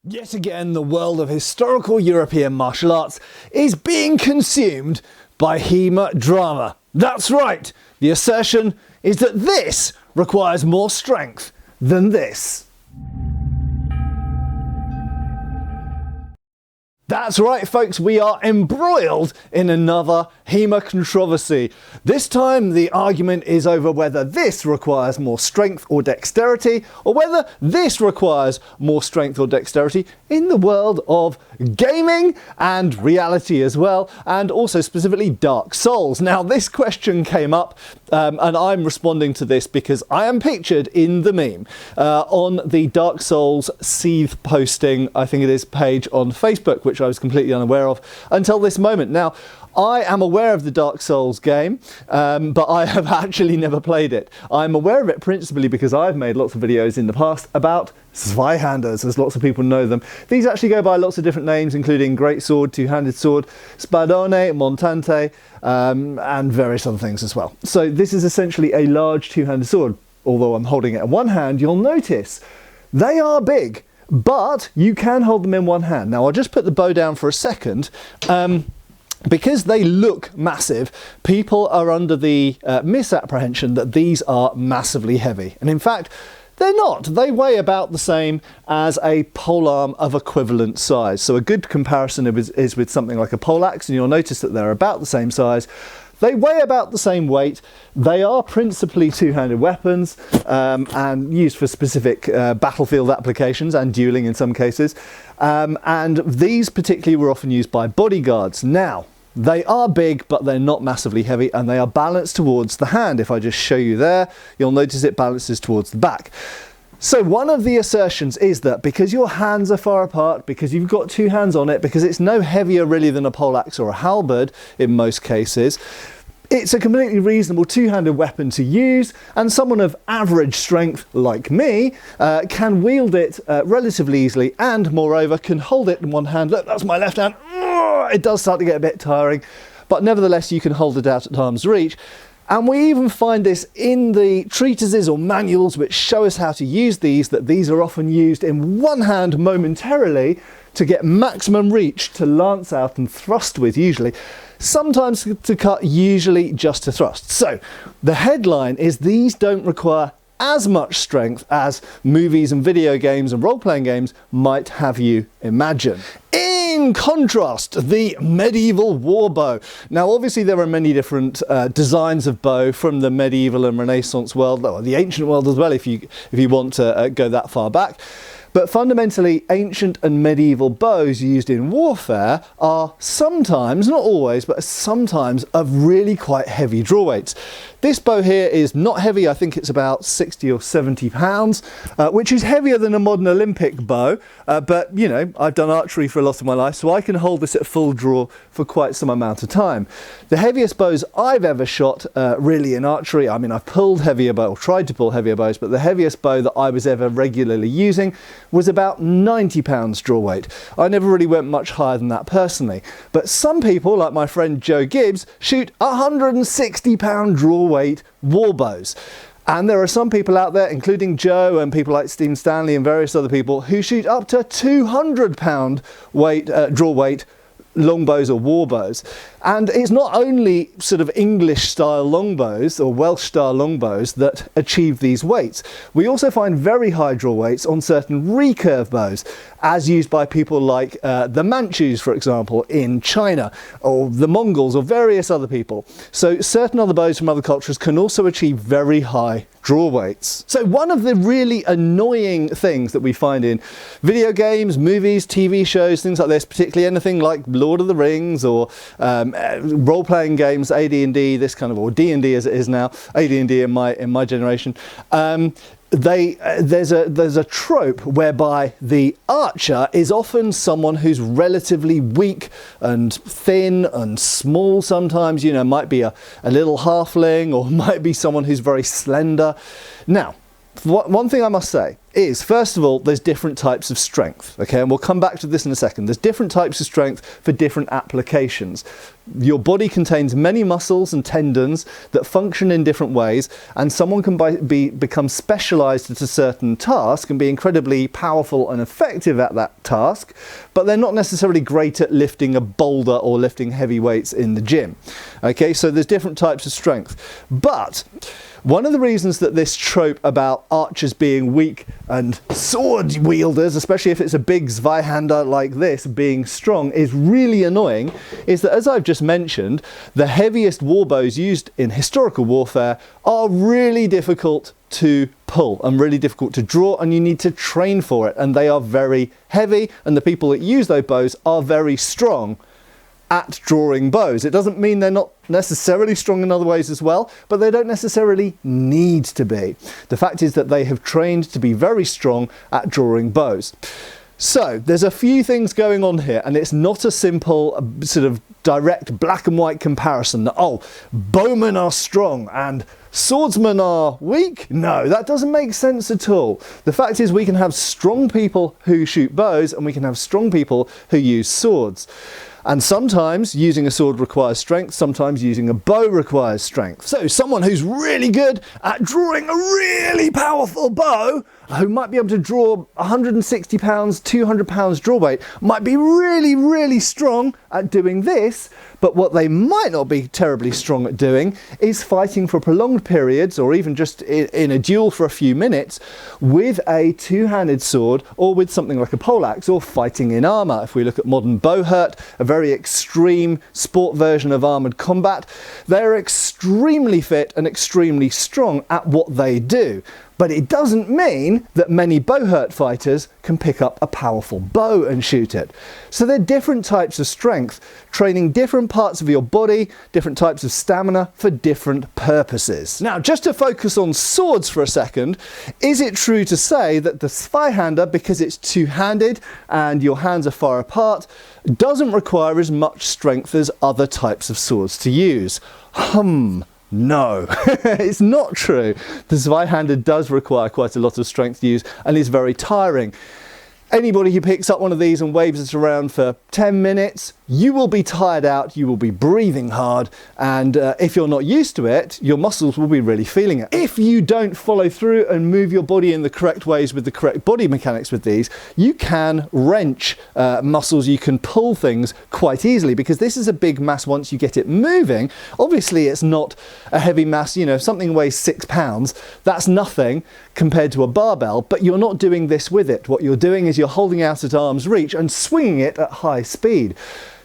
Yet again, the world of historical European martial arts is being consumed by HEMA drama. That's right, the assertion is that this requires more strength than this. That's right, folks, we are embroiled in another HEMA controversy. This time the argument is over whether this requires more strength or dexterity, or whether this requires more strength or dexterity in the world of gaming and reality as well, and also specifically Dark Souls. Now, this question came up, and I'm responding to this because I am pictured in the meme on the Dark Souls Seethe posting, I think it is, page on Facebook, which I was completely unaware of until this moment. Now, I am aware of the Dark Souls game, but I have actually never played it. I'm aware of it principally because I've made lots of videos in the past about Zweihanders, as lots of people know them. These actually go by lots of different names, including Great Sword, Two-Handed Sword, Spadone, Montante, and various other things as well. So this is essentially a large two-handed sword. Although I'm holding it in one hand, you'll notice they are big, but you can hold them in one hand. Now, I'll just put the bow down for a second. Because they look massive, people are under the misapprehension that these are massively heavy. And in fact, they're not. They weigh about the same as a polearm of equivalent size. So a good comparison is with something like a poleaxe, and you'll notice that they're about the same size. They weigh about the same weight. They are principally two-handed weapons and used for specific battlefield applications and dueling in some cases. And these particularly were often used by bodyguards. Now, they are big, but they're not massively heavy, and they are balanced towards the hand. If I just show you there, you'll notice it balances towards the back. So one of the assertions is that because your hands are far apart, because you've got two hands on it, because it's no heavier really than a poleaxe or a halberd in most cases, it's a completely reasonable two-handed weapon to use, and someone of average strength like me can wield it relatively easily, and moreover can hold it in one hand. Look, that's my left hand. It does start to get a bit tiring, but nevertheless you can hold it out at arm's reach. And we even find this in the treatises or manuals which show us how to use these, that these are often used in one hand momentarily to get maximum reach to lance out and thrust with usually. Sometimes to cut, usually just to thrust. So the headline is these don't require as much strength as movies and video games and role-playing games might have you imagine. In contrast, the medieval war bow. Now, obviously there are many different designs of bow from the medieval and Renaissance world, or the ancient world as well, if you want to go that far back. But fundamentally, ancient and medieval bows used in warfare are sometimes, not always, but sometimes of really quite heavy draw weights. This bow here is not heavy. I think it's about 60 or 70 pounds, which is heavier than a modern Olympic bow. But, you know, I've done archery for a lot of my life, so I can hold this at full draw for quite some amount of time. The heaviest bows I've ever shot really in archery, I mean, I've pulled heavier bows, or tried to pull heavier bows, but the heaviest bow that I was ever regularly using was about 90 pounds draw weight. I never really went much higher than that personally. But some people, like my friend Joe Gibbs, shoot 160 pound draw weight war bows. And there are some people out there, including Joe and people like Stephen Stanley and various other people, who shoot up to 200 pound draw weight longbows or war bows. And it's not only sort of English style longbows or Welsh style longbows that achieve these weights. We also find very high draw weights on certain recurve bows, as used by people like the Manchus, for example, in China, or the Mongols, or various other people. So certain other bows from other cultures can also achieve very high draw weights. So one of the really annoying things that we find in video games, movies, TV shows, things like this, particularly anything like Lord of the Rings or role-playing games, AD&D, this kind of, or D&D as it is now, AD&D in my generation. There's a trope whereby the archer is often someone who's relatively weak and thin and small sometimes, you know, might be a little halfling, or might be someone who's very slender. Now, one thing I must say, is, first of all, there's different types of strength, okay, and we'll come back to this in a second. There's different types of strength for different applications. Your body contains many muscles and tendons that function in different ways, and someone can become specialized at a certain task and be incredibly powerful and effective at that task, but they're not necessarily great at lifting a boulder or lifting heavy weights in the gym. Okay, so there's different types of strength. But one of the reasons that this trope about archers being weak and sword wielders, especially if it's a big Zweihander like this, being strong, is really annoying is that, as I've just mentioned, the heaviest war bows used in historical warfare are really difficult to pull and really difficult to draw, and you need to train for it, and they are very heavy, and the people that use those bows are very strong at drawing bows. It doesn't mean they're not necessarily strong in other ways as well, but they don't necessarily need to be. The fact is that they have trained to be very strong at drawing bows. So there's a few things going on here, and it's not a simple sort of direct black and white comparison that, oh, bowmen are strong and swordsmen are weak. No, that doesn't make sense at all. The fact is we can have strong people who shoot bows, and we can have strong people who use swords. And sometimes using a sword requires strength, sometimes using a bow requires strength. So someone who's really good at drawing a really powerful bow, who might be able to draw 160 pounds, 200 pounds draw weight, might be really, really strong at doing this, but what they might not be terribly strong at doing is fighting for prolonged periods, or even just in a duel for a few minutes, with a two-handed sword or with something like a poleaxe, or fighting in armour. If we look at modern bowhurt, a very extreme sport version of armoured combat, they're extremely fit and extremely strong at what they do. But it doesn't mean that many bowhurt fighters can pick up a powerful bow and shoot it. So they're different types of strength, training different parts of your body, different types of stamina for different purposes. Now, just to focus on swords for a second, is it true to say that the Zweihander, because it's two-handed and your hands are far apart, doesn't require as much strength as other types of swords to use? No, it's not true. The Zweihander does require quite a lot of strength to use and is very tiring. Anybody who picks up one of these and waves it around for 10 minutes, you will be tired out, you will be breathing hard, and if you're not used to it, your muscles will be really feeling it. If you don't follow through and move your body in the correct ways with the correct body mechanics with these, you can wrench muscles, you can pull things quite easily, because this is a big mass once you get it moving. Obviously it's not a heavy mass, you know, if something weighs 6 pounds, that's nothing compared to a barbell, but you're not doing this with it. What you're doing is you're holding out at arm's reach and swinging it at high speed.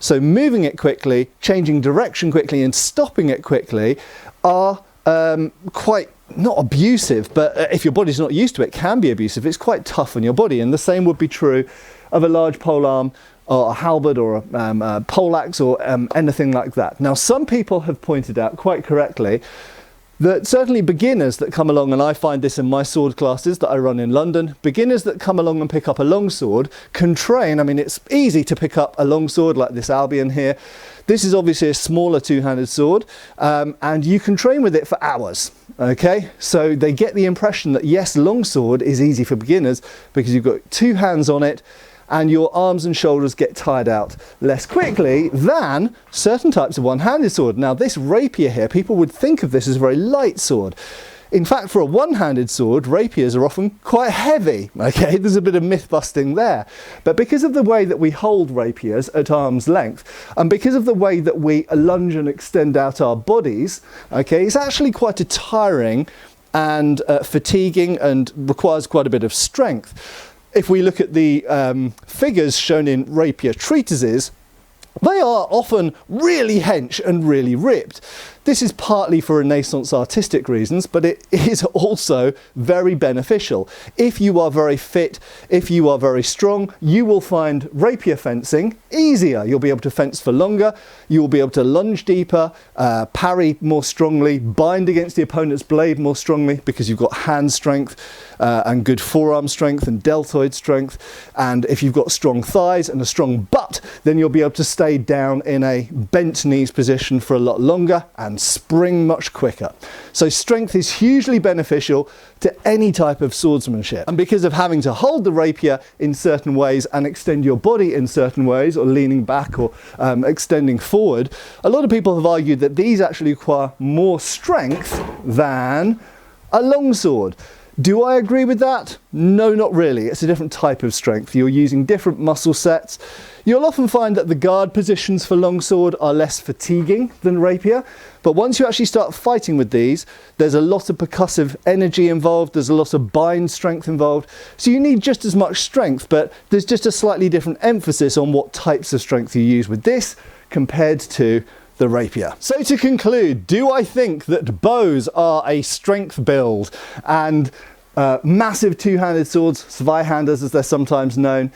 So moving it quickly, changing direction quickly and stopping it quickly are quite, not abusive, but if your body's not used to it, can be abusive. It's quite tough on your body, and the same would be true of a large polearm or a halberd or a poleaxe or anything like that. Now, some people have pointed out quite correctly that certainly beginners that come along, and I find this in my sword classes that I run in London, beginners that come along and pick up a longsword can train. I mean, it's easy to pick up a longsword like this Albion here. This is obviously a smaller two-handed sword, and you can train with it for hours. Okay, so they get the impression that yes, longsword is easy for beginners because you've got two hands on it, and your arms and shoulders get tired out less quickly than certain types of one-handed sword. Now, this rapier here, people would think of this as a very light sword. In fact, for a one-handed sword, rapiers are often quite heavy. Okay, there's a bit of myth busting there. But because of the way that we hold rapiers at arm's length, and because of the way that we lunge and extend out our bodies, okay, it's actually quite a tiring and fatiguing and requires quite a bit of strength. If we look at the figures shown in rapier treatises, they are often really hench and really ripped. This is partly for Renaissance artistic reasons, but it is also very beneficial. If you are very fit, if you are very strong, you will find rapier fencing easier. You'll be able to fence for longer, you will be able to lunge deeper, parry more strongly, bind against the opponent's blade more strongly because you've got hand strength and good forearm strength and deltoid strength. And if you've got strong thighs and a strong butt, then you'll be able to stay down in a bent knees position for a lot longer and and spring much quicker. So strength is hugely beneficial to any type of swordsmanship. And because of having to hold the rapier in certain ways and extend your body in certain ways, or leaning back or extending forward, a lot of people have argued that these actually require more strength than a longsword. Do I agree with that? No, not really. It's a different type of strength. You're using different muscle sets. You'll often find that the guard positions for longsword are less fatiguing than rapier, but once you actually start fighting with these, there's a lot of percussive energy involved, there's a lot of bind strength involved, so you need just as much strength, but there's just a slightly different emphasis on what types of strength you use with this compared to the rapier. So to conclude, do I think that bows are a strength build and massive two-handed swords, Zweihanders as they're sometimes known,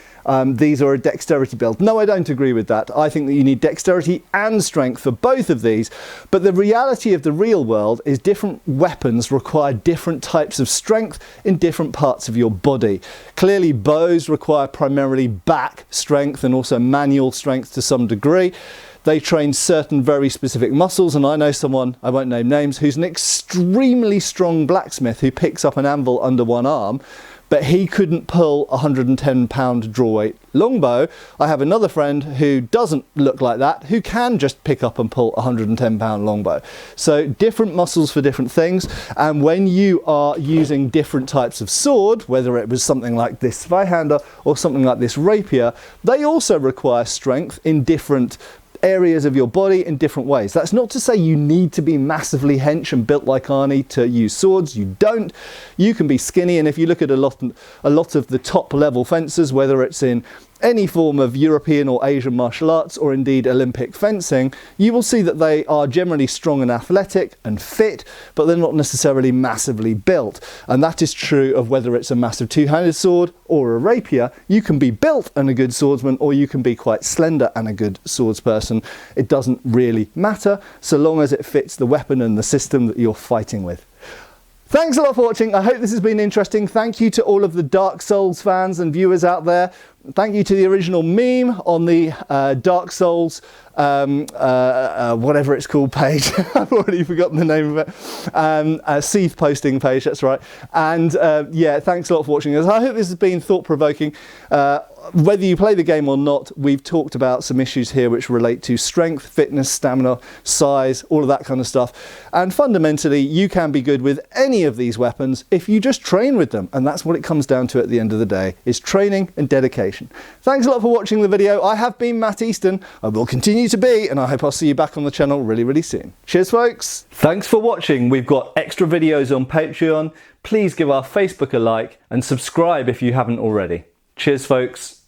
these are a dexterity build? No, I don't agree with that. I think that you need dexterity and strength for both of these, but the reality of the real world is different weapons require different types of strength in different parts of your body. Clearly bows require primarily back strength and also manual strength to some degree. They train certain very specific muscles, and I know someone, I won't name names, who's an extremely strong blacksmith who picks up an anvil under one arm, but he couldn't pull a 110-pound drawweight longbow. I have another friend who doesn't look like that, who can just pick up and pull a 110-pound longbow. So different muscles for different things, and when you are using different types of sword, whether it was something like this Zweihander or something like this rapier, they also require strength in different areas of your body in different ways. That's not to say you need to be massively hench and built like Arnie to use swords. You don't. You can be skinny, and if you look at a lot of the top level fencers, whether it's in any form of European or Asian martial arts, or indeed Olympic fencing, you will see that they are generally strong and athletic and fit, but they're not necessarily massively built. And that is true of whether it's a massive two-handed sword or a rapier. You can be built and a good swordsman, or you can be quite slender and a good swordsperson. It doesn't really matter, so long as it fits the weapon and the system that you're fighting with. Thanks a lot for watching. I hope this has been interesting. Thank you to all of the Dark Souls fans and viewers out there. Thank you to the original meme on the Dark Souls, whatever it's called page. I've already forgotten the name of it. Seath posting page, that's right. And yeah, thanks a lot for watching this. I hope this has been thought-provoking. Whether you play the game or not, we've talked about some issues here which relate to strength, fitness, stamina, size, all of that kind of stuff. And fundamentally, you can be good with any of these weapons if you just train with them. And that's what it comes down to at the end of the day, is training and dedication. Thanks a lot for watching the video. I have been Matt Easton. I will continue to be, and I hope I'll see you back on the channel really, really soon. Cheers, folks. Thanks for watching. We've got extra videos on Patreon. Please give our Facebook a like and subscribe if you haven't already. Cheers, folks.